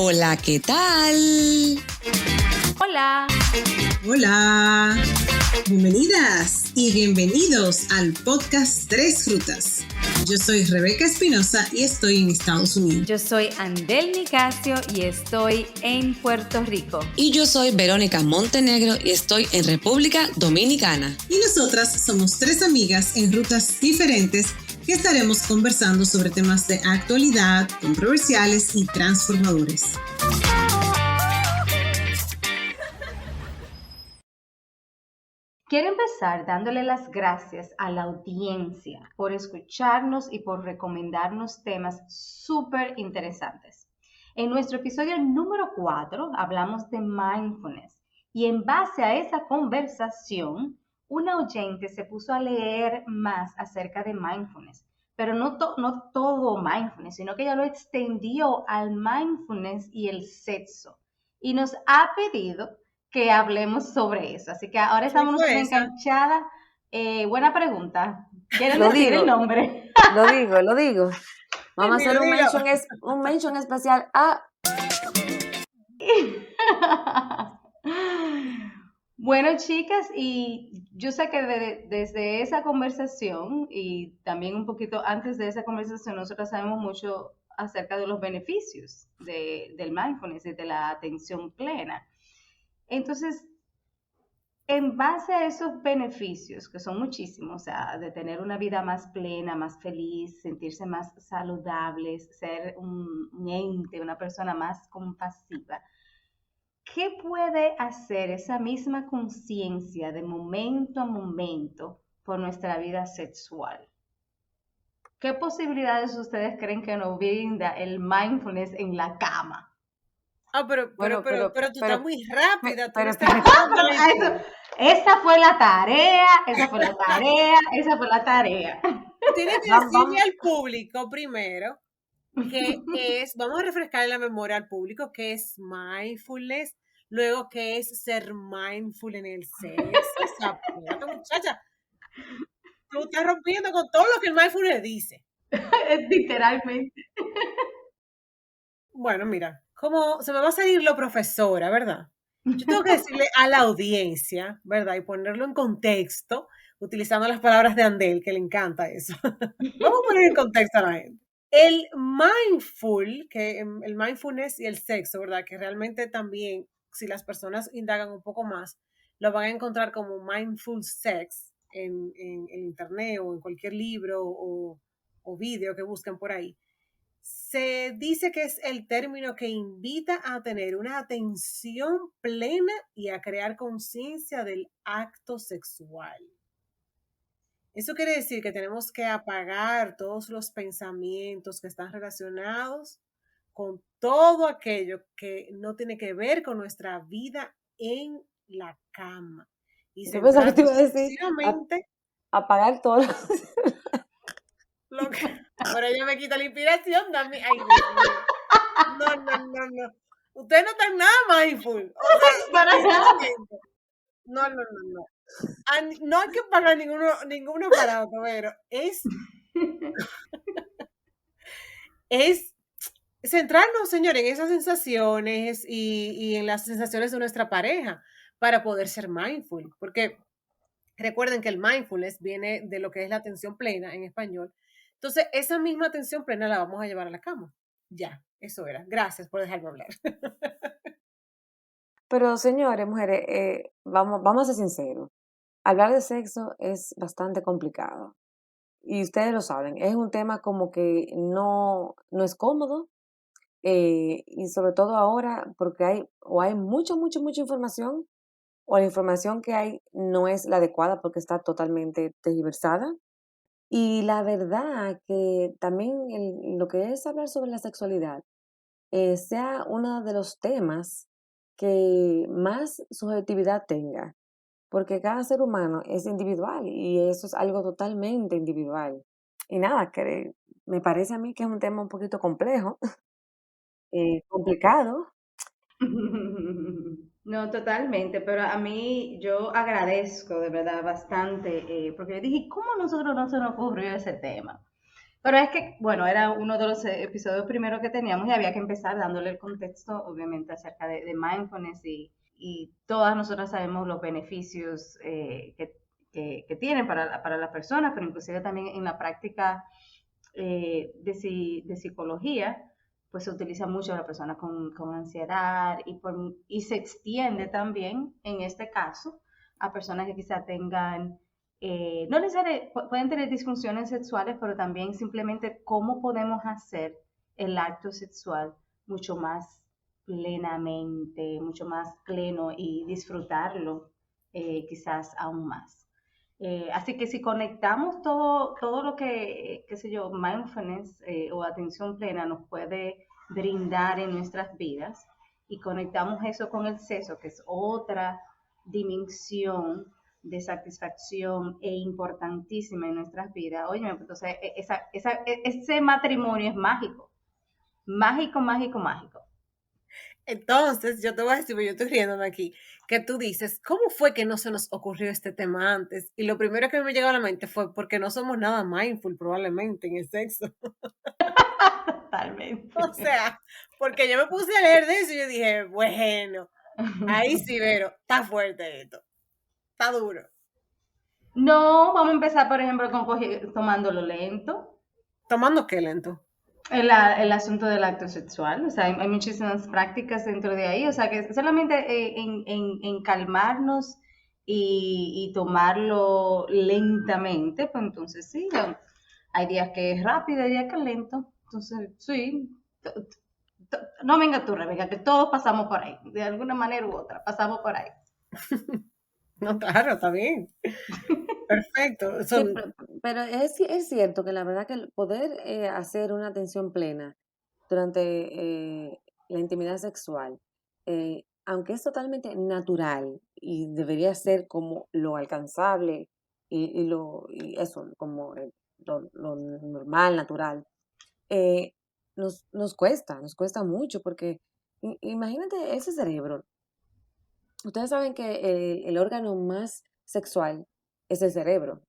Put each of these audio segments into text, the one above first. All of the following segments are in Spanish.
Hola, ¿qué tal? Hola. Hola. Bienvenidas y bienvenidos al podcast Tres Frutas. Yo soy Rebeca Espinosa y estoy en Estados Unidos. Yo soy Andel Nicasio y estoy en Puerto Rico. Y yo soy Verónica Montenegro y estoy en República Dominicana. Y nosotras somos tres amigas en rutas diferentes que estaremos conversando sobre temas de actualidad, controversiales y transformadores. Quiero empezar dándole las gracias a la audiencia por escucharnos y por recomendarnos temas súper interesantes. En nuestro episodio número 4 hablamos de mindfulness y en base a esa conversación, una oyente se puso a leer más acerca de mindfulness, pero no todo mindfulness, sino que ella lo extendió al mindfulness y el sexo y nos ha pedido que hablemos sobre eso. Así que ahora estamos nosotros enganchadas. Buena pregunta. ¿Quieren decir el nombre? Lo digo. Vamos a hacer un mention especial a... Bueno, chicas, y yo sé que desde esa conversación y también un poquito antes de esa conversación, nosotros sabemos mucho acerca de los beneficios del mindfulness y de la atención plena. Entonces, en base a esos beneficios, que son muchísimos, o sea, de tener una vida más plena, más feliz, sentirse más saludables, ser un ente, una persona más compasiva, ¿qué puede hacer esa misma conciencia de momento a momento por nuestra vida sexual? ¿Qué posibilidades ustedes creen que nos brinda el mindfulness en la cama? Pero tú estás muy rápida. Esa fue la tarea. Tienes que decirle al público primero que es, vamos a refrescar en la memoria al público que es mindfulness, luego que es ser mindful en el sexo. Muchacha, tú estás rompiendo con todo lo que el mindfulness dice. Literalmente. Bueno, mira, como se me va a salir lo profesora, ¿verdad? Yo tengo que decirle a la audiencia, ¿verdad? Y ponerlo en contexto, utilizando las palabras de Andel, que le encanta eso. Vamos a poner en contexto a la gente. El mindfulness y el sexo, ¿verdad? Que realmente también, si las personas indagan un poco más, lo van a encontrar como mindful sex en internet o en cualquier libro o video que busquen por ahí. Se dice que es el término que invita a tener una atención plena y a crear conciencia del acto sexual. Eso quiere decir que tenemos que apagar todos los pensamientos que están relacionados con todo aquello que no tiene que ver con nuestra vida en la cama. Y yo pensaba que te iba a decir apagar todo. Ahora ella me quita la inspiración también. Ay, no. Ustedes no están nada mindful. O sea, para nada. No. No hay que pagar ninguno aparato, pero es centrarnos, señor, en esas sensaciones y en las sensaciones de nuestra pareja para poder ser mindful. Porque recuerden que el mindfulness viene de lo que es la atención plena en español. Entonces, esa misma atención plena la vamos a llevar a la cama. Ya, eso era. Gracias por dejarme hablar. Pero, señores, mujeres, vamos a ser sinceros. Hablar de sexo es bastante complicado. Y ustedes lo saben, es un tema como que no es cómodo. Y sobre todo ahora, porque hay mucha información, o la información que hay no es la adecuada porque está totalmente tergiversada. Y la verdad que también lo que es hablar sobre la sexualidad sea uno de los temas que más subjetividad tenga, porque cada ser humano es individual y eso es algo totalmente individual. Y nada, que me parece a mí que es un tema un poquito complejo, complicado. No, totalmente, pero a mí yo agradezco de verdad bastante, porque yo dije, ¿cómo a nosotros no se nos ocurrió ese tema? Pero es que, bueno, era uno de los episodios primeros que teníamos y había que empezar dándole el contexto, obviamente, acerca de mindfulness y todas nosotras sabemos los beneficios que tienen para las personas, pero inclusive también en la práctica de psicología, pues se utiliza mucho a las personas con ansiedad y se extiende también, en este caso, a personas que quizá tengan, no necesariamente, pueden tener disfunciones sexuales, pero también simplemente cómo podemos hacer el acto sexual mucho más plenamente, mucho más pleno y disfrutarlo quizás aún más. Así que si conectamos todo lo que, qué sé yo, mindfulness o atención plena nos puede brindar en nuestras vidas y conectamos eso con el sexo, que es otra dimensión de satisfacción e importantísima en nuestras vidas, oye, entonces ese matrimonio es mágico, mágico, mágico, mágico. Entonces, yo te voy a decir, yo estoy riéndome aquí, que tú dices, ¿cómo fue que no se nos ocurrió este tema antes? Y lo primero que me llegó a la mente fue porque no somos nada mindful probablemente en el sexo. Totalmente. O sea, porque yo me puse a leer de eso y yo dije, bueno, ahí sí, pero está fuerte esto, está duro. No, vamos a empezar, por ejemplo, tomándolo lento. ¿Tomando qué lento? El asunto del acto sexual, o sea, hay muchísimas prácticas dentro de ahí, o sea, que solamente en calmarnos y tomarlo lentamente, pues entonces sí, hay días que es rápido, hay días que es lento, entonces sí, no venga tú, Rebeca, que todos pasamos por ahí, de alguna manera u otra, pasamos por ahí. No, claro, está bien. Perfecto. Sí, pero es cierto que la verdad que el poder hacer una atención plena durante la intimidad sexual, aunque es totalmente natural y debería ser como lo alcanzable y eso, como lo normal, natural, eh, nos cuesta mucho porque imagínate ese cerebro. Ustedes saben que el órgano más sexual es el cerebro.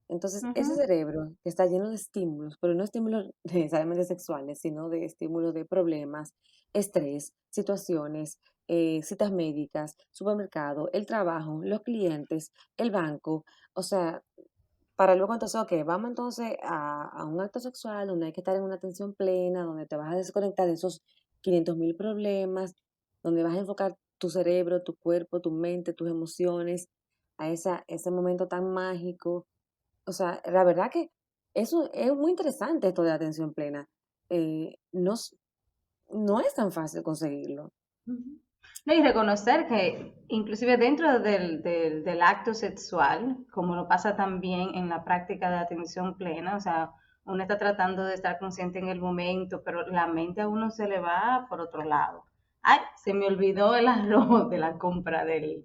Entonces, ese Ujú. cerebro que está lleno de estímulos, pero no estímulos necesariamente sexuales, sino de estímulos de problemas, estrés, situaciones, citas médicas, supermercado, el trabajo, los clientes, el banco, o sea, para luego entonces, ok, vamos entonces a un acto sexual donde hay que estar en una atención plena, donde te vas a desconectar de esos 500.000 problemas, donde vas a enfocar tu cerebro, tu cuerpo, tu mente, tus emociones a ese momento tan mágico. O sea, la verdad que eso es muy interesante esto de la atención plena. No, no es tan fácil conseguirlo. Ujú. No, y reconocer que inclusive dentro del acto sexual, como lo pasa también en la práctica de atención plena, o sea, uno está tratando de estar consciente en el momento, pero la mente a uno se le va por otro lado. Ay, se me olvidó el arroz de la compra del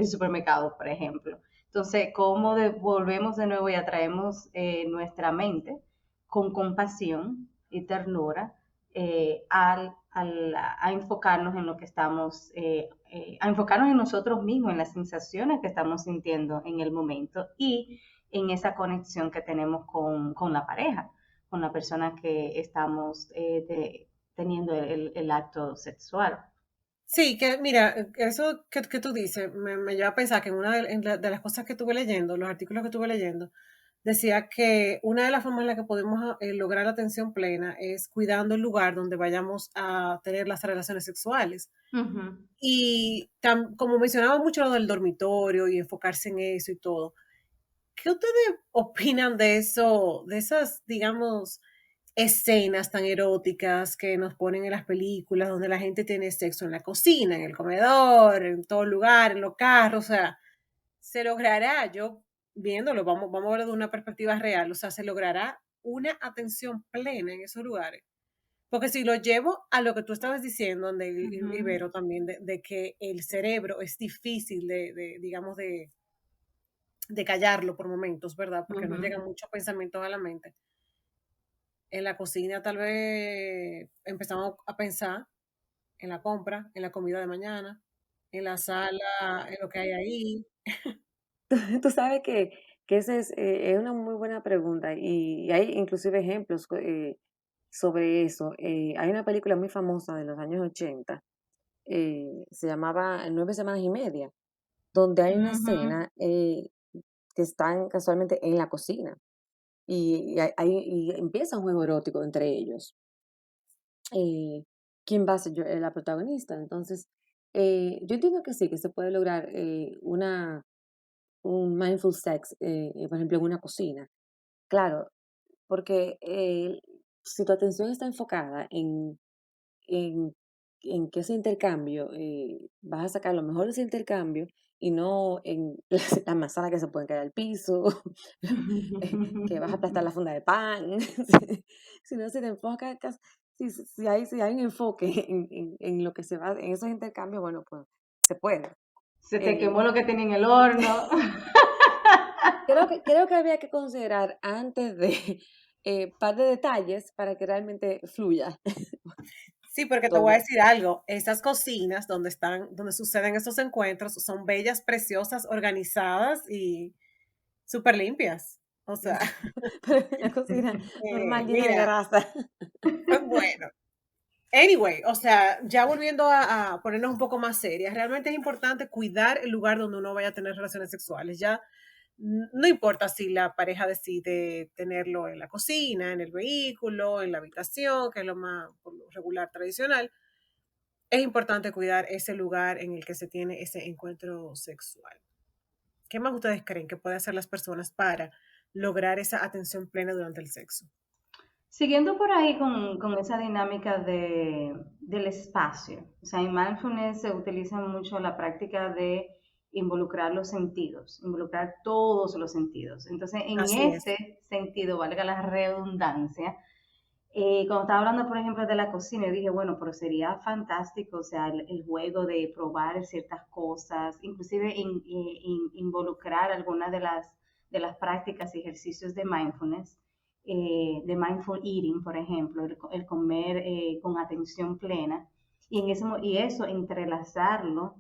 supermercado, por ejemplo. Entonces, ¿cómo volvemos de nuevo y atraemos nuestra mente con compasión y ternura a enfocarnos en lo que estamos, a enfocarnos en nosotros mismos, en las sensaciones que estamos sintiendo en el momento y en esa conexión que tenemos con la pareja, con la persona que estamos teniendo el acto sexual. Sí, que mira, eso que tú dices me lleva a pensar que en de las cosas que estuve leyendo, los artículos que estuve leyendo, decía que una de las formas en las que podemos lograr la atención plena es cuidando el lugar donde vayamos a tener las relaciones sexuales. Ujú. Y como mencionaba mucho lo del dormitorio y enfocarse en eso y todo, ¿qué ustedes opinan de eso, de esas, digamos, escenas tan eróticas que nos ponen en las películas donde la gente tiene sexo en la cocina, en el comedor, en todo lugar, en los carros? O sea, ¿se logrará? Yo viéndolo, vamos a verlo de una perspectiva real, o sea, ¿se logrará una atención plena en esos lugares? Porque si lo llevo a lo que tú estabas diciendo, donde Ujú. Ibero también, de que el cerebro es difícil digamos, de callarlo por momentos, ¿verdad? Porque nos Ujú. llegan muchos pensamientos a la mente. En la cocina tal vez empezamos a pensar en la compra, en la comida de mañana, en la sala, en lo que hay ahí. Tú sabes que Que esa es una muy buena pregunta y hay inclusive ejemplos sobre eso. Hay una película muy famosa de los años 80, se llamaba 9 semanas y media, donde hay una Ujú. escena que están casualmente en la cocina y empieza un juego erótico entre ellos. ¿Quién va a ser la protagonista? Entonces, yo entiendo que sí, que se puede lograr un mindful sex, por ejemplo, en una cocina. Claro, porque si tu atención está enfocada en, en que ese intercambio, vas a sacar lo mejor de ese intercambio y no en las manzanas que se pueden caer al piso, que vas a aplastar la funda de pan, sino si te enfocas, si hay un enfoque en lo que se va, en esos intercambios, bueno, pues se puede. Se te Eh, quemó lo que tenía en el horno. creo que había que considerar antes de par de detalles para que realmente fluya Sí, porque te voy a todo. decir algo, esas cocinas donde suceden esos encuentros son bellas, preciosas, organizadas y súper limpias. O sea, Pero en la cocina normal llena de mira, grasa. bueno. Anyway, o sea, ya volviendo a ponernos un poco más serias, realmente es importante cuidar el lugar donde uno vaya a tener relaciones sexuales. Ya no importa si la pareja decide tenerlo en la cocina, en el vehículo, en la habitación, que es lo más por lo regular tradicional, es importante cuidar ese lugar en el que se tiene ese encuentro sexual. ¿Qué más ustedes creen que pueden hacer las personas para lograr esa atención plena durante el sexo? Siguiendo por ahí con esa dinámica del espacio, o sea, en mindfulness se utiliza mucho la práctica de involucrar los sentidos, involucrar todos los sentidos. Entonces, en Así es. ese sentido, valga la redundancia, cuando estaba hablando, por ejemplo, de la cocina, dije, bueno, pero sería fantástico, o sea, el juego de probar ciertas cosas, inclusive involucrar algunas de las prácticas y ejercicios de mindful eating, por ejemplo, el comer con atención plena, y eso entrelazarlo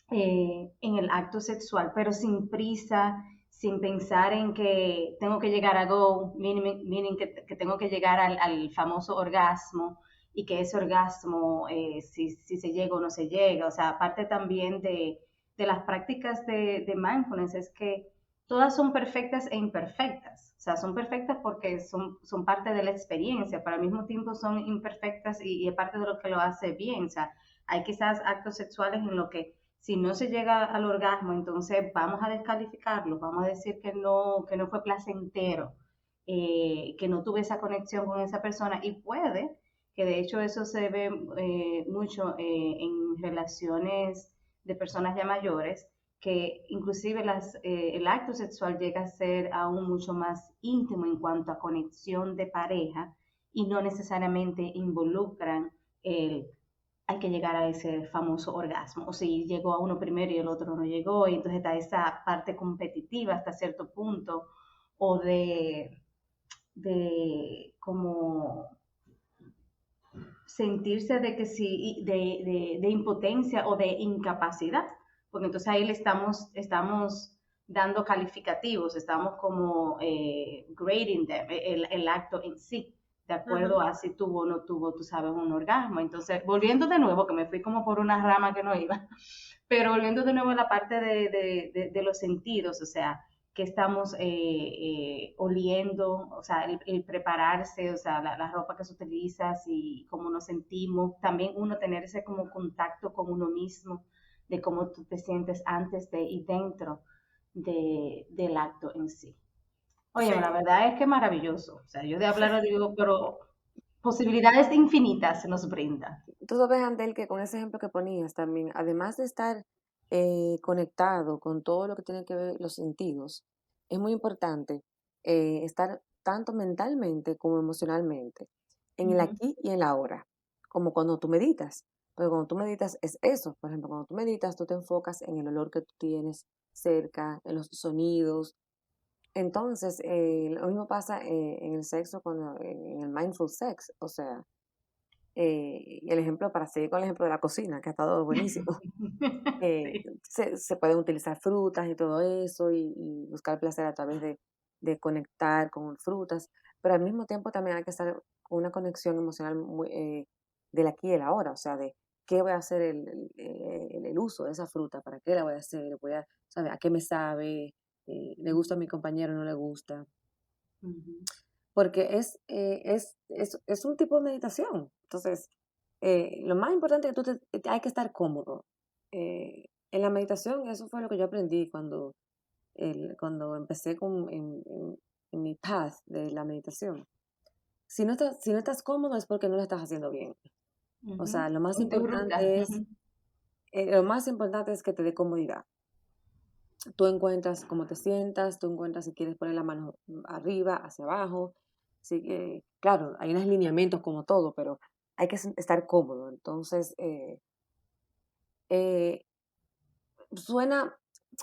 en el acto sexual, pero sin prisa, sin pensar en que tengo que llegar a go, meaning que tengo que llegar al famoso orgasmo y que ese orgasmo, si se llega o no se llega. O sea, aparte también de las prácticas de mindfulness, es que todas son perfectas e imperfectas. O sea, son perfectas porque son parte de la experiencia, pero al mismo tiempo son imperfectas y es parte de lo que lo hace bien. O sea, hay quizás actos sexuales en lo que si no se llega al orgasmo, entonces vamos a descalificarlo, vamos a decir que no fue placentero, que no tuve esa conexión con esa persona y puede, que de hecho eso se ve mucho en relaciones de personas ya mayores, que inclusive el acto sexual llega a ser aún mucho más íntimo en cuanto a conexión de pareja y no necesariamente involucran el hay que llegar a ese famoso orgasmo. O si llegó a uno primero y el otro no llegó, y entonces está esa parte competitiva hasta cierto punto, o de como sentirse de que sí, de impotencia o de incapacidad, porque entonces ahí le estamos dando calificativos, estamos como grading them, el acto en sí, de acuerdo Ujú. a si tuvo o no tuvo, tú sabes, un orgasmo. Entonces, volviendo de nuevo, que me fui como por una rama que no iba, pero volviendo de nuevo a la parte de los sentidos, o sea, que estamos oliendo, o sea, el prepararse, o sea, la ropa que se utiliza, y cómo nos sentimos, también uno tener ese como contacto con uno mismo, de cómo tú te sientes antes de y dentro del acto en sí. Oye, la Sí. verdad es que maravilloso, o sea, yo de hablar digo, pero posibilidades infinitas se nos brinda. Tú sabes, Andel, que con ese ejemplo que ponías también, además de estar conectado con todo lo que tiene que ver los sentidos, es muy importante estar tanto mentalmente como emocionalmente en el Ujú. aquí y en la ahora, como cuando tú meditas. Pero cuando tú meditas es eso, por ejemplo, cuando tú meditas, tú te enfocas en el olor que tú tienes cerca, en los sonidos. Entonces, lo mismo pasa en el sexo, en el mindful sex, o sea, Y el ejemplo, para seguir con el ejemplo de la cocina, que ha estado buenísimo, Sí. se pueden utilizar frutas y todo eso y buscar placer a través de conectar con frutas, pero al mismo tiempo también hay que estar con una conexión emocional del aquí y el ahora, o sea, de qué voy a hacer el uso de esa fruta, para qué la voy a hacer, ¿sabe? ¿A qué me sabe? ¿Le gusta a mi compañero o no le gusta? Ujú. Porque es un tipo de meditación. Entonces, lo más importante es que hay que estar cómodo. En la meditación, eso fue lo que yo aprendí cuando empecé en mi path de la meditación. Si no estás cómodo es porque no lo estás haciendo bien. O Ujú. sea, En tu ruta. Ujú. lo más importante es que te dé comodidad. Tú encuentras cómo te sientas, tú encuentras si quieres poner la mano arriba, hacia abajo. Así que, claro, hay unos lineamientos como todo, pero hay que estar cómodo. Entonces, eh, suena,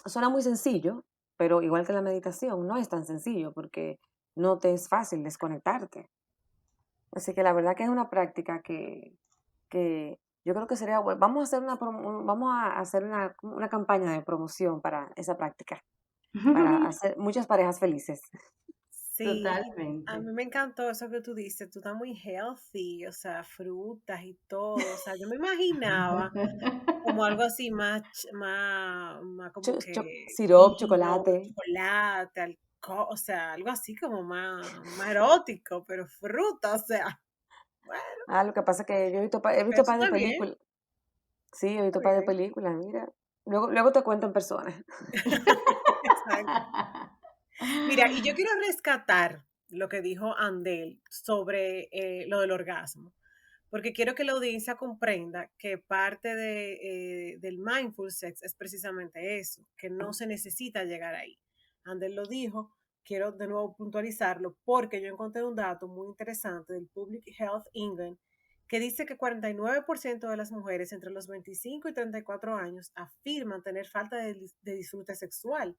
suena muy sencillo, pero igual que la meditación, no es tan sencillo porque no te es fácil desconectarte. Así que la verdad que es una práctica que yo creo que sería bueno. Vamos a hacer una campaña de promoción para esa práctica, para hacer muchas parejas felices. Sí, a Totalmente. mí me encantó eso que tú dices, tú estás muy healthy, o sea, frutas y todo, o sea, yo me imaginaba como algo así más como que Sirope, vino, chocolate. chocolate, alcohol, o sea, algo así como más erótico, pero fruta, o sea, bueno, Ah, lo que pasa es que yo he pero visto eso par de está bien, películas. Sí, he está visto par de bien. películas, mira. Luego te cuento en persona. Exacto. Mira, y yo quiero rescatar lo que dijo Andel sobre lo del orgasmo, porque quiero que la audiencia comprenda que parte del mindful sex es precisamente eso, que no se necesita llegar ahí. Andel lo dijo, quiero de nuevo puntualizarlo, porque yo encontré un dato muy interesante del Public Health England que dice que 49% de las mujeres entre los 25 y 34 años afirman tener falta de disfrute sexual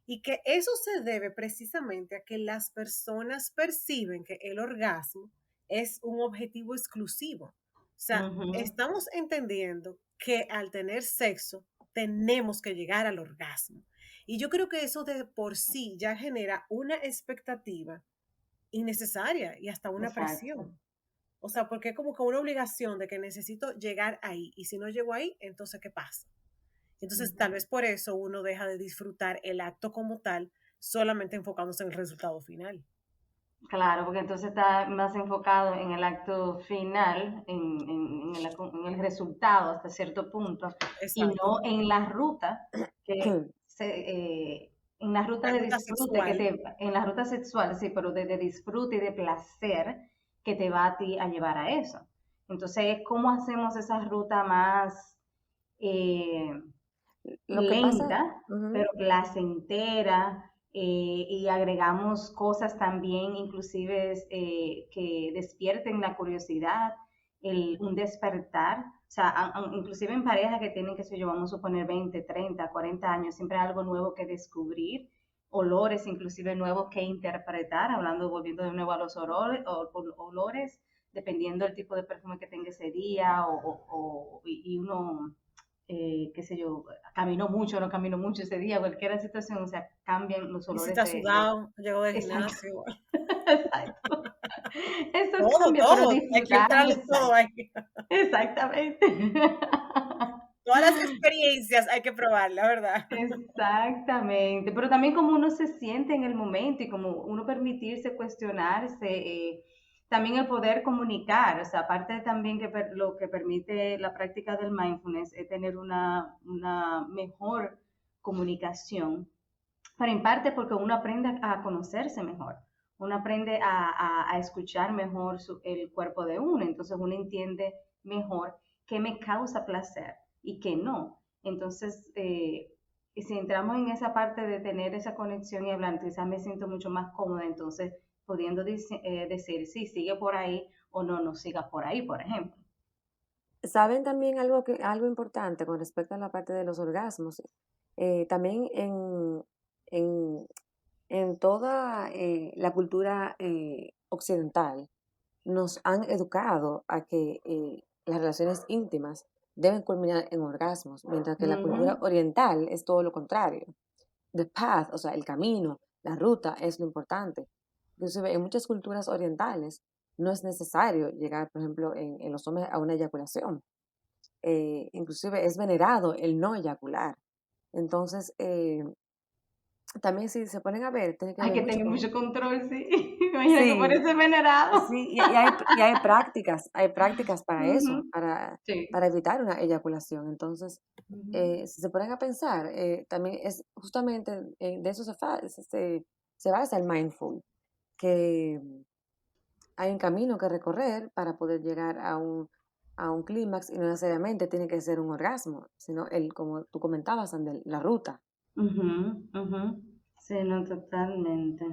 y que eso se debe precisamente a que las personas perciben que el orgasmo es un objetivo exclusivo. O sea, Ujú. estamos entendiendo que al tener sexo tenemos que llegar al orgasmo. Y yo creo que eso de por sí ya genera una expectativa innecesaria y hasta una Exacto. presión. O sea, porque es como que una obligación de que necesito llegar ahí. Y si no llego ahí, entonces, ¿qué pasa? Entonces, Ujú. tal vez por eso uno deja de disfrutar el acto como tal, solamente enfocándose en el resultado final. Claro, porque entonces está más enfocado en el acto final, en el resultado hasta cierto punto, y Exacto. no en la ruta que en la ruta La de ruta disfrute sexual. en la ruta sexual, sí, pero de disfrute y de placer que te va a ti a llevar a eso. Entonces, ¿cómo hacemos esa ruta más eh, Lo que pasa, lenta, ujú, pero placentera, y agregamos cosas también, inclusive que despierten la curiosidad, un despertar, o sea, inclusive en parejas que tienen, que sé yo, vamos a suponer 20, 30, 40 años, siempre hay algo nuevo que descubrir, olores inclusive nuevos que interpretar, hablando, volviendo de nuevo a los olores, dependiendo del tipo de perfume que tenga ese día, y uno qué sé yo, caminó mucho, no caminó mucho ese día, cualquier situación, o sea, cambian los Y si olores está de sudado, llegó del exacto, gimnasio, igual. exacto. Eso Todo, cambia, pero todo. Hay que disfrutar, entrarle todo ahí. exactamente. Todas las experiencias hay que probarlas, ¿verdad? Exactamente, pero también como uno se siente en el momento y como uno permitirse cuestionarse, también el poder comunicar, o sea, aparte también que lo que permite la práctica del mindfulness es tener una mejor comunicación, pero en parte porque uno aprende a conocerse mejor, uno aprende a escuchar mejor el cuerpo de uno, entonces uno entiende mejor qué me causa placer y qué no. Entonces, y si entramos en esa parte de tener esa conexión y hablar, quizás me siento mucho más cómoda, entonces pudiendo decir, sí, sigue por ahí o no, no sigas por ahí, por ejemplo. saben también algo importante con respecto a la parte de los orgasmos. También en, en toda la cultura occidental, nos han educado a que las relaciones íntimas deben culminar en orgasmos, mientras que la cultura Ujú. oriental es todo lo contrario. The path, o sea, el camino, la ruta es lo importante. Inclusive en muchas culturas orientales no es necesario llegar, por ejemplo, en los hombres a una eyaculación. Inclusive es venerado el no eyacular. Entonces, también si se ponen a ver, tiene que Hay ver que mucho tener con... mucho control, sí. Imagina que Sí, parece venerado. sí, y hay prácticas para eso, Ujú. Sí. para evitar una eyaculación. Entonces, Ujú. si se ponen a pensar, también es justamente de eso se basa el mindful, que hay un camino que recorrer para poder llegar a un clímax y no necesariamente tiene que ser un orgasmo, sino como tú comentabas, Andel, la ruta. Ujú, ujú. Sí, no, totalmente.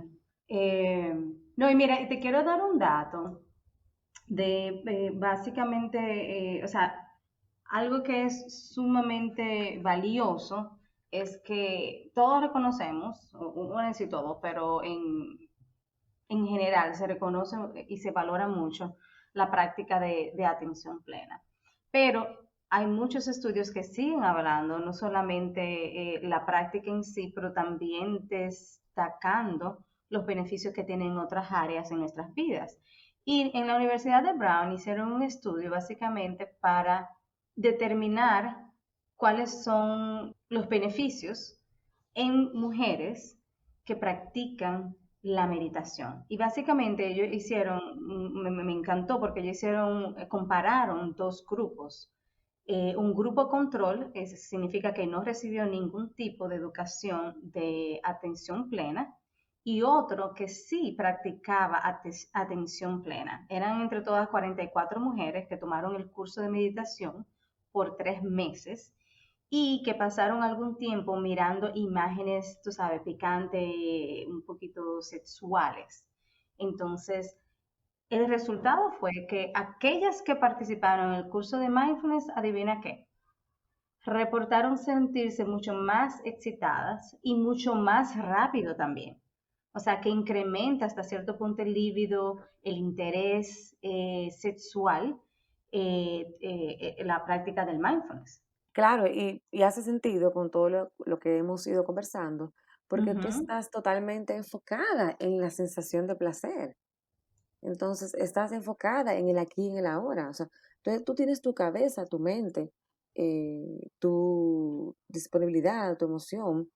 Eh, no, y mira, y te quiero dar un dato de básicamente, o sea, algo que es sumamente valioso es que todos reconocemos, bueno, en sí todos, pero en general se reconoce y se valora mucho la práctica de atención plena. Pero hay muchos estudios que siguen hablando, no solamente la práctica en sí, pero también destacando los beneficios que tienen otras áreas en nuestras vidas. Y en la Universidad de Brown hicieron un estudio básicamente para determinar cuáles son los beneficios en mujeres que practican la meditación. Y básicamente ellos hicieron, me encantó porque ellos compararon dos grupos. Un grupo control, significa que no recibió ningún tipo de educación de atención plena, y otro que sí practicaba atención plena. Eran entre todas 44 mujeres que tomaron el curso de meditación por 3 meses y que pasaron algún tiempo mirando imágenes, tú sabes, picantes, un poquito sexuales. Entonces, el resultado fue que aquellas que participaron en el curso de mindfulness, adivina qué, reportaron sentirse mucho más excitadas y mucho más rápido también. O sea, que incrementa hasta cierto punto el líbido, el interés sexual, la práctica del mindfulness. Claro, y hace sentido con todo lo que hemos ido conversando, porque tú Ujú. estás totalmente enfocada en la sensación de placer. Entonces, estás enfocada en el aquí y en el ahora. O sea, entonces tú tienes tu cabeza, tu mente, tu disponibilidad, tu emoción,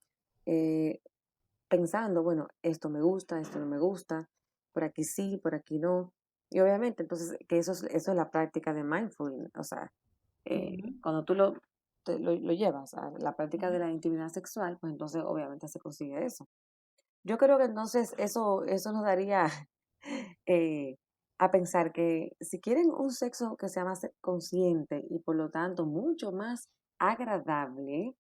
eh, pensando, bueno, esto me gusta, esto no me gusta, por aquí sí, por aquí no. Y obviamente, entonces, que eso es la práctica de mindfulness. O sea, Ujú. cuando tú lo llevas a la práctica de la intimidad sexual, pues entonces obviamente se consigue eso. Yo creo que entonces eso nos daría eh, a pensar que si quieren un sexo que sea más consciente y por lo tanto mucho más agradable,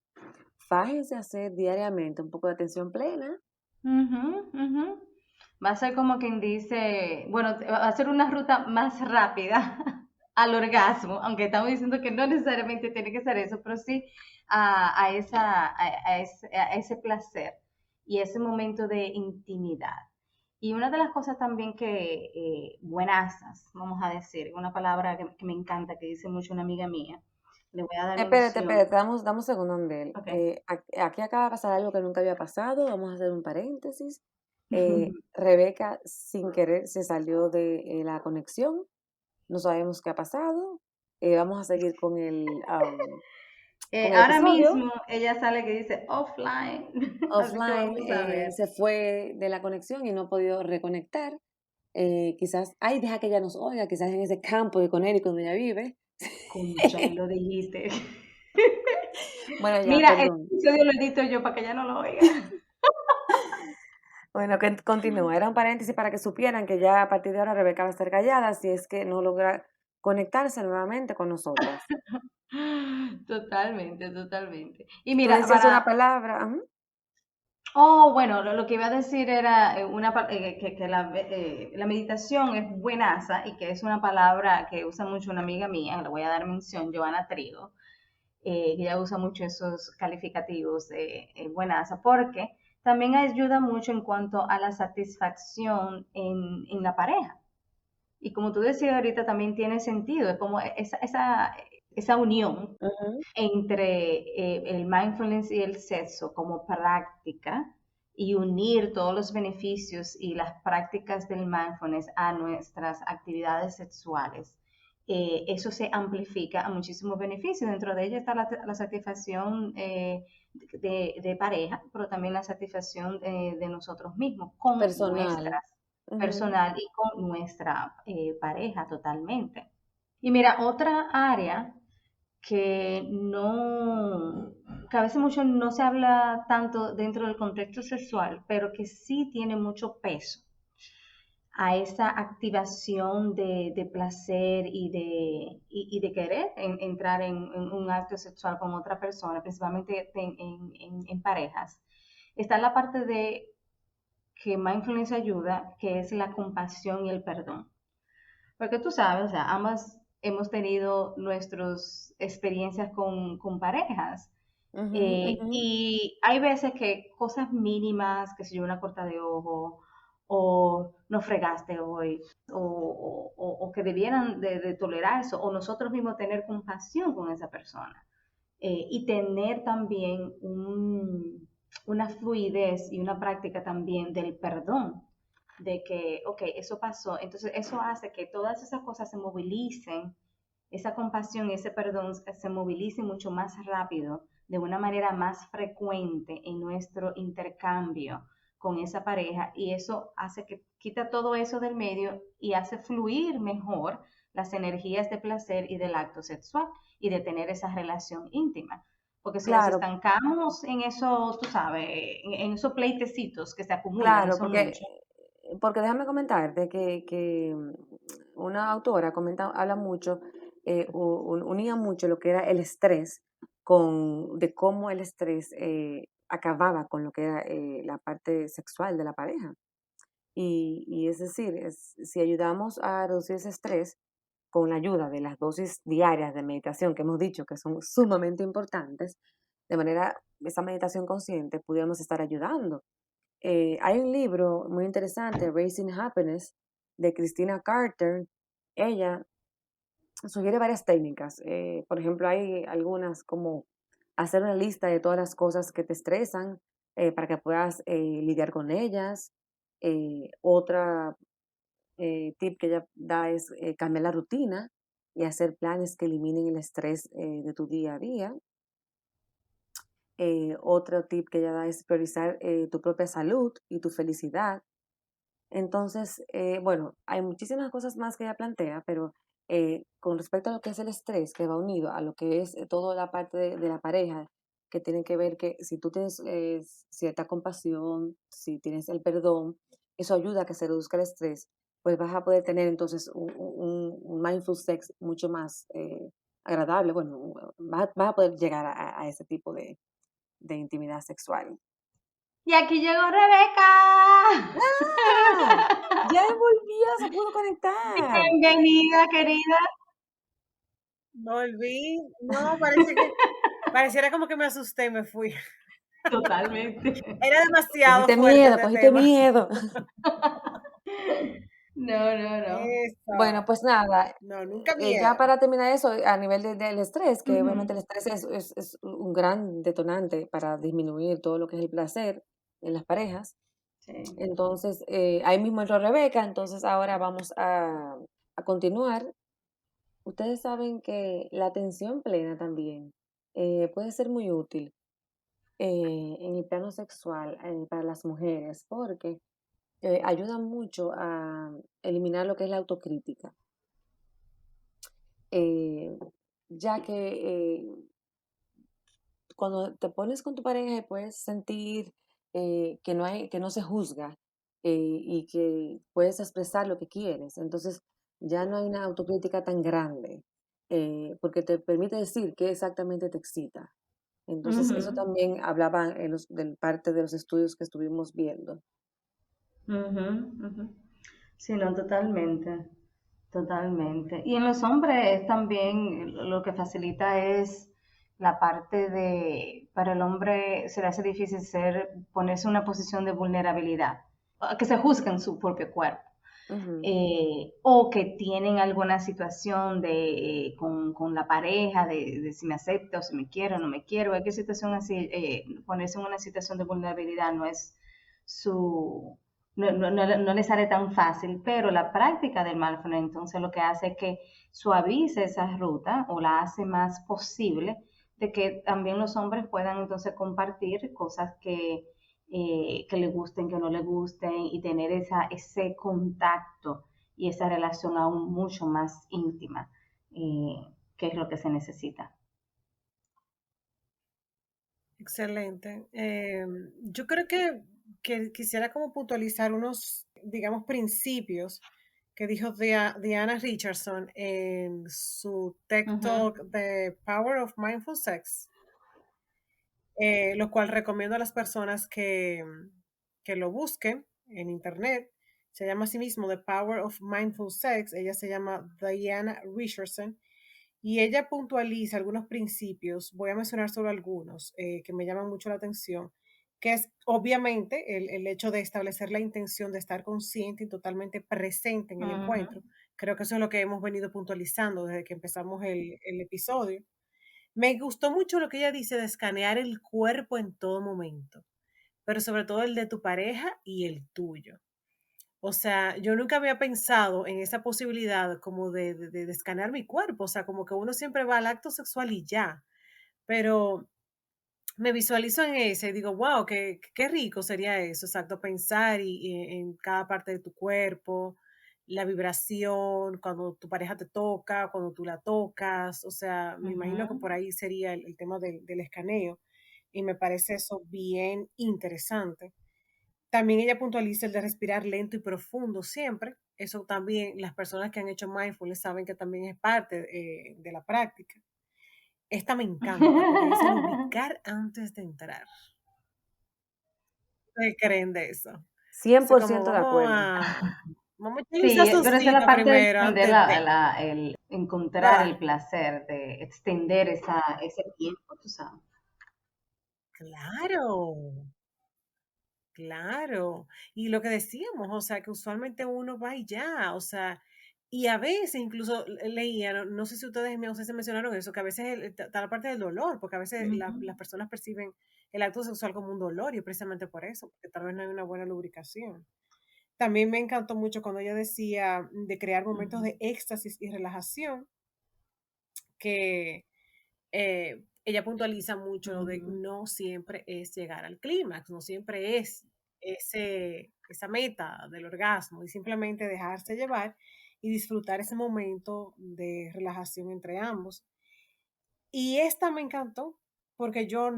fájense a hacer diariamente un poco de atención plena. Ujú, ujú. Va a ser como quien dice, bueno, va a ser una ruta más rápida al orgasmo, aunque estamos diciendo que no necesariamente tiene que ser eso, pero sí a ese placer y ese momento de intimidad. Y una de las cosas también que, buenasas, vamos a decir, una palabra que me encanta, que dice mucho una amiga mía, le voy a dar mención. Espérate, dame un segundo, Andel. Ok. Aquí acaba de pasar algo que nunca había pasado. Vamos a hacer un paréntesis. Rebeca, sin querer, se salió de la conexión. No sabemos qué ha pasado. Vamos a seguir con el Ahora episodio. mismo ella sale que dice offline, así que Offline, vamos a ver. se fue de la conexión y no ha podido reconectar. Quizás, ay, deja que ella nos oiga, quizás en ese campo de Connecticut donde ella vive. Cónchale, lo dijiste. Bueno, ya, Mira, el perdón. episodio lo edito yo para que ella no lo oiga. Bueno, que continúa. Era un paréntesis para que supieran que ya a partir de ahora Rebeca va a estar callada si es que no logra conectarse nuevamente con nosotras. Totalmente, totalmente. Y Tú mira, decías una palabra. Ujú. oh, bueno, lo que iba a decir era que la meditación es buenaza y que es una palabra que usa mucho una amiga mía, le voy a dar mención, Joana Trigo, que ella usa mucho esos calificativos de buenaza, porque también ayuda mucho en cuanto a la satisfacción en la pareja. Y como tú decías ahorita, también tiene sentido, es como esa unión Ujú. entre el mindfulness y el sexo como práctica y unir todos los beneficios y las prácticas del mindfulness a nuestras actividades sexuales. Eso se amplifica a muchísimos beneficios. Dentro de ello está la satisfacción de pareja, pero también la satisfacción de nosotros mismos con Personal. nuestras Ujú. personal y con nuestra pareja totalmente. Y mira, otra área que no, que a veces mucho no se habla tanto dentro del contexto sexual, pero que sí tiene mucho peso a esa activación de placer y de querer entrar en un acto sexual con otra persona, principalmente en parejas. Está la parte de que mindfulness ayuda, que es la compasión y el perdón. Porque tú sabes, o sea, ambas hemos tenido nuestras experiencias con parejas. Ujú, ujú. Y hay veces que cosas mínimas, que si yo una corta de ojo, o no fregaste hoy, o que debieran de tolerar eso, o nosotros mismos tener compasión con esa persona. Y tener también una fluidez y una práctica también del perdón, de que, ok, eso pasó, entonces eso hace que todas esas cosas se movilicen, esa compasión y ese perdón se movilicen mucho más rápido, de una manera más frecuente en nuestro intercambio con esa pareja, y eso hace que quita todo eso del medio y hace fluir mejor las energías de placer y del acto sexual y de tener esa relación íntima. Porque si nos Claro, estancamos en eso, tú sabes, en esos pleitecitos que se acumulan y claro, son muchos. porque déjame comentarte que una autora habla mucho, unía mucho lo que era el estrés de cómo el estrés acababa con lo que era la parte sexual de la pareja. Y es decir, si ayudamos a reducir ese estrés con la ayuda de las dosis diarias de meditación que hemos dicho que son sumamente importantes, de manera, esa meditación consciente, pudiéramos estar ayudando. Hay un libro muy interesante, Raising Happiness, de Christina Carter. Ella sugiere varias técnicas. Por ejemplo, hay algunas como hacer una lista de todas las cosas que te estresan para que puedas lidiar con ellas. Otra tip que ella da es cambiar la rutina y hacer planes que eliminen el estrés de tu día a día. Otro tip que ella da es priorizar tu propia salud y tu felicidad. Entonces, bueno, hay muchísimas cosas más que ella plantea, pero con respecto a lo que es el estrés, que va unido a lo que es toda la parte de la pareja, que tiene que ver que si tú tienes cierta compasión, si tienes el perdón, eso ayuda a que se reduzca el estrés, pues vas a poder tener entonces un mindful sex mucho más agradable. Bueno, vas a poder llegar a ese tipo de intimidad sexual. Y aquí llegó Rebeca. ¡Ah! Ya volvió, se pudo conectar. Bienvenida, querida. Volví, no, pareciera como que me asusté y me fui. Totalmente. Era demasiado Cogiste fuerte miedo, ese cogiste tema. miedo. No, no, no. Bueno, Eso. pues nada, No, nunca ya miedo. para terminar eso, a nivel del estrés, que obviamente el Ujú. estrés es un gran detonante para disminuir todo lo que es el placer en las parejas. Sí. Entonces, ahí mismo entró Rebeca, entonces ahora vamos a continuar. Ustedes saben que la atención plena también puede ser muy útil en el plano sexual para las mujeres, porque ayuda mucho a eliminar lo que es la autocrítica. Eh, ya que cuando te pones con tu pareja y puedes sentir que no se juzga y que puedes expresar lo que quieres, entonces ya no hay una autocrítica tan grande, porque te permite decir qué exactamente te excita. Entonces, eso Ujú, también hablaba del parte de los estudios que estuvimos viendo. ujú, ujú. Sí, no, totalmente, totalmente. Y en los hombres también lo que facilita es la parte para el hombre se le hace difícil ponerse en una posición de vulnerabilidad, que se juzga en su propio cuerpo. Ujú. O que tienen alguna situación con la pareja de si me acepta o si me quiero o no me quiero. Cualquier situación así, ponerse en una situación de vulnerabilidad no es su, no le sale tan fácil, pero la práctica del mindfulness entonces lo que hace es que suavice esa ruta o la hace más posible de que también los hombres puedan entonces compartir cosas que le gusten, que no le gusten y tener ese contacto y esa relación aún mucho más íntima, que es lo que se necesita. Excelente. Yo creo que quisiera como puntualizar unos, digamos, principios que dijo Diana Richardson en su TED Ujú. Talk The Power of Mindful Sex, lo cual recomiendo a las personas que lo busquen en internet. Se llama a sí mismo The Power of Mindful Sex. Ella se llama Diana Richardson. Y ella puntualiza algunos principios, voy a mencionar solo algunos que me llaman mucho la atención, que es obviamente el hecho de establecer la intención de estar consciente y totalmente presente en el Ujú. encuentro. Creo que eso es lo que hemos venido puntualizando desde que empezamos el episodio. Me gustó mucho lo que ella dice de escanear el cuerpo en todo momento, pero sobre todo el de tu pareja y el tuyo. O sea, yo nunca había pensado en esa posibilidad como de escanear mi cuerpo, o sea, como que uno siempre va al acto sexual y ya, pero me visualizo en ese y digo, wow, qué rico sería eso, exacto, pensar en cada parte de tu cuerpo, la vibración, cuando tu pareja te toca, cuando tú la tocas, o sea, me imagino que Ujú. por ahí sería el tema del escaneo y me parece eso bien interesante. También ella puntualiza el de respirar lento y profundo siempre. Eso también las personas que han hecho mindfulness saben que también es parte de la práctica. Esta me encanta porque dice lubricar antes de entrar. ¿Qué creen de eso? Dice como 100% de acuerdo. vamos a echarle un Sí, pero esa es la sazocito parte de primero extender antes de, el encontrar ¿verdad? el placer, de extender ese tiempo, tú sabes. Claro, claro. Y lo que decíamos, o sea, que usualmente uno va y ya, o sea, y a veces incluso leía, no sé si ustedes no sé si mencionaron eso, que a veces está la parte del dolor, porque a veces Ujú. las personas perciben el acto sexual como un dolor y es precisamente por eso, porque tal vez no hay una buena lubricación. También me encantó mucho cuando ella decía de crear momentos Ujú. de éxtasis y relajación, que ella puntualiza mucho lo de Ujú. no siempre es llegar al clímax, no siempre es esa meta del orgasmo y simplemente dejarse llevar y disfrutar ese momento de relajación entre ambos. Y esta me encantó porque yo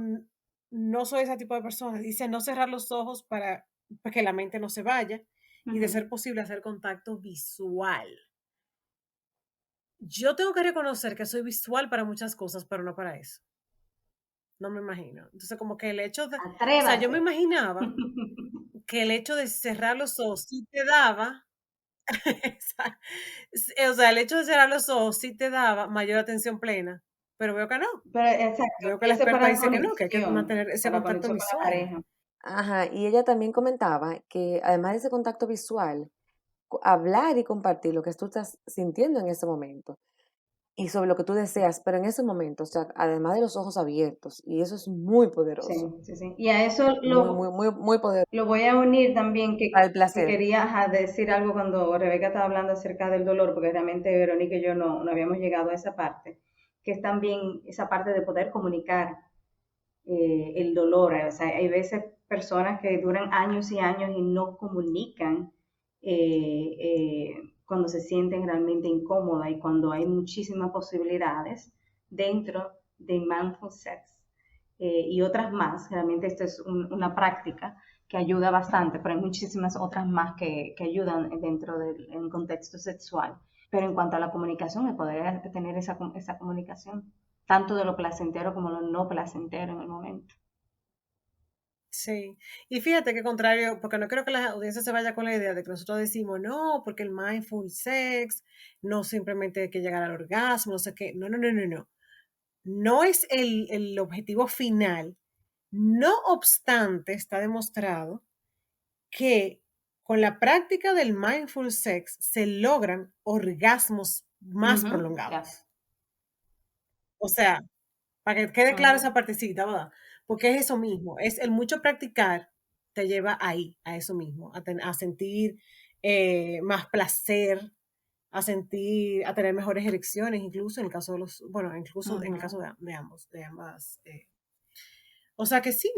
no soy ese tipo de persona. Dice no cerrar los ojos para que la mente no se vaya y de ser Ujú. posible hacer contacto visual. Yo tengo que reconocer que soy visual para muchas cosas, pero no para eso. No me imagino. Entonces, como que el hecho de, o sea, yo Atrévase. me imaginaba que el hecho de cerrar los ojos sí te daba, esa- o sea, el hecho de cerrar los ojos sí te daba mayor atención plena, pero veo que no. Pero exacto, Veo que la eso es experta para la dice que hay que conexión, mantener ese para la contacto conexión con la visual. pareja. Ajá, y ella también comentaba que además de ese contacto visual, hablar y compartir lo que tú estás sintiendo en ese momento y sobre lo que tú deseas, pero en ese momento, o sea, además de los ojos abiertos, y eso es muy Sí, poderoso, sí, sí. Y a eso muy, muy, muy, muy poderoso lo voy a unir también, para el que placer. quería decir algo cuando Rebeca estaba hablando acerca del dolor, porque realmente Verónica y yo no habíamos llegado a esa parte, que es también esa parte de poder comunicar el dolor. O sea, hay veces personas que duran años y años y no comunican cuando se sienten realmente incómodas y cuando hay muchísimas posibilidades dentro de mindful sex y otras más. Realmente esto es una práctica que ayuda bastante, pero hay muchísimas otras más que ayudan dentro del contexto sexual. Pero en cuanto a la comunicación, el poder tener esa comunicación, tanto de lo placentero como lo no placentero en el momento. Sí, y fíjate que contrario, porque no creo que la audiencia se vaya con la idea de que nosotros decimos, no, porque el mindful sex no simplemente hay que llegar al orgasmo, no sé qué, no, no, no, no, no. No es el objetivo final. No obstante, está demostrado que con la práctica del mindful sex se logran orgasmos más prolongados. Ya. O sea, para que quede claro Ujú. esa partecita, ¿verdad? Porque es eso mismo, es el mucho practicar te lleva ahí, a eso mismo, a sentir más placer, a tener mejores erecciones, incluso en el caso de incluso en el caso Ujú. de ambas. O sea que sí,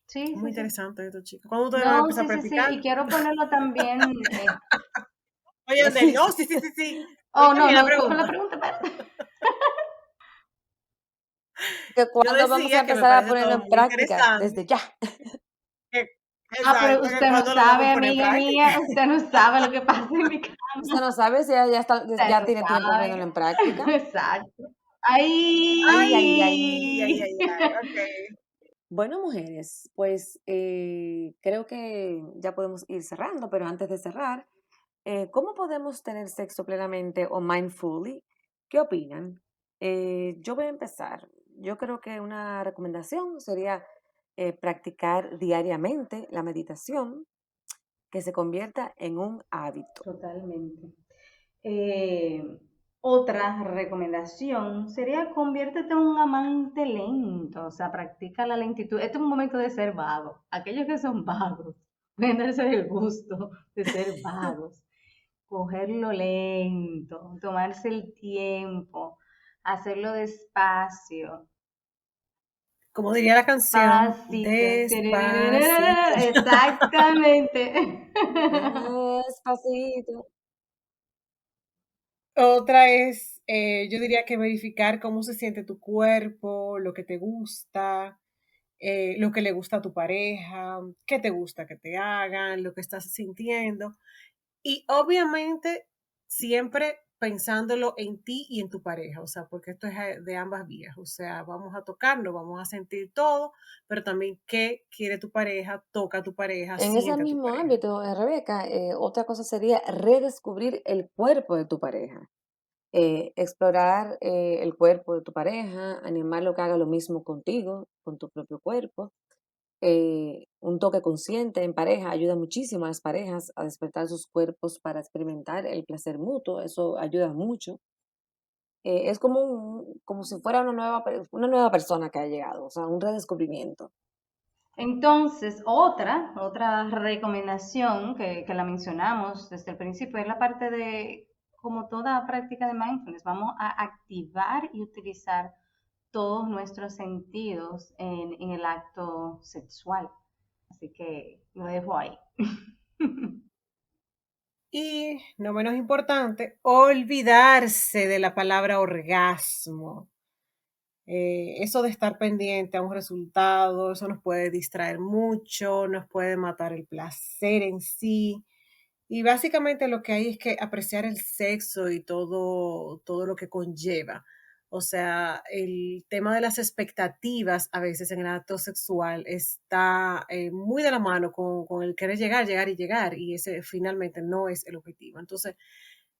Sí, muy sí, sí. interesante esto, chicos. ¿Cuándo ustedes van a No, empezar a sí, sí, sí. practicar? Y quiero ponerlo también. Oye, Andeli, oh, sí, sí, sí, sí. Oh, Oíste no, bien la no, ¿cuál fue la pregunta. pregunta? Espérate. Que Yo cuando vamos a decía que me empezar a parece ponerlo todo en muy práctica, interesante. desde ya. que- Ah, pero exacto, que usted no cuando lo vamos sabe, a poner en amiga práctica. mía, usted no sabe lo que pasa en mi Usted cama. no sabe si Usted ya no tiene tiempo sabe. poniéndolo en práctica. Exacto. Ay, ay, ay. Ay, ¡Ay! ay, ay, ok. Bueno, mujeres, pues creo que ya podemos ir cerrando, pero antes de cerrar, ¿cómo podemos tener sexo plenamente o mindfully? ¿Qué opinan? Yo voy a empezar. Yo creo que una recomendación sería practicar diariamente la meditación, que se convierta en un hábito. Totalmente. Otra recomendación sería conviértete en un amante lento, o sea, practica la lentitud. Este es un momento de ser vago. Aquellos que son vagos pueden darse el gusto de ser vagos, cogerlo lento, tomarse el tiempo, hacerlo despacio, Como diría la canción, despacito. despacito. Exactamente. Despacito. Otra es, yo diría que verificar cómo se siente tu cuerpo, lo que te gusta, lo que le gusta a tu pareja, qué te gusta que te hagan, lo que estás sintiendo. Y obviamente siempre pensándolo en ti y en tu pareja, o sea, porque esto es de ambas vías, o sea, vamos a tocarlo, vamos a sentir todo, pero también qué quiere tu pareja, toca a tu pareja, En ese siente a tu mismo pareja. ámbito, Rebeca, otra cosa sería redescubrir el cuerpo de tu pareja. Explorar el cuerpo de tu pareja, animarlo que haga lo mismo contigo, con tu propio cuerpo. Un toque consciente en pareja ayuda muchísimo a las parejas a despertar sus cuerpos para experimentar el placer mutuo, eso ayuda mucho. Es como, como si fuera una nueva persona que ha llegado, o sea, un redescubrimiento. Entonces, otra recomendación que la mencionamos desde el principio es la parte de, como toda práctica de mindfulness, vamos a activar y utilizar todos nuestros sentidos en el acto sexual. Así que lo dejo ahí. Y, no menos importante, olvidarse de la palabra orgasmo. Eso de estar pendiente a un resultado, eso nos puede distraer mucho, nos puede matar el placer en sí. Y básicamente lo que hay es que apreciar el sexo y todo lo que conlleva. O sea, el tema de las expectativas a veces en el acto sexual está muy de la mano con el querer llegar, y ese finalmente no es el objetivo. Entonces,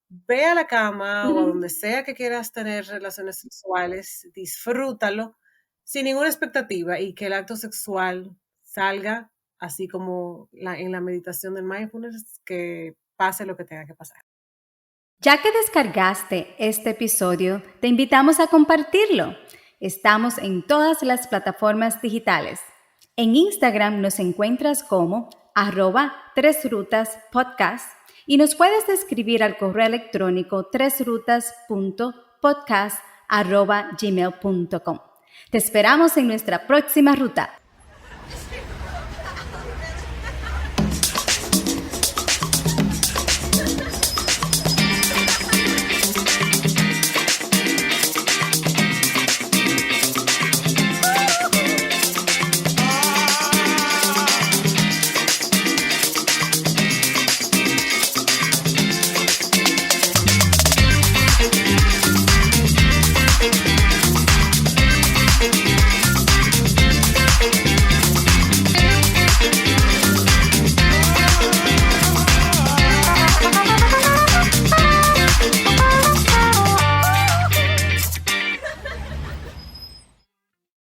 ve a la cama o a donde sea que quieras tener relaciones sexuales, disfrútalo sin ninguna expectativa y que el acto sexual salga así como en la meditación del mindfulness, que pase lo que tenga que pasar. Ya que descargaste este episodio, te invitamos a compartirlo. Estamos en todas las plataformas digitales. En Instagram nos encuentras como @tresrutaspodcast y nos puedes escribir al correo electrónico tresrutas.podcast@gmail.com. Te esperamos en nuestra próxima ruta.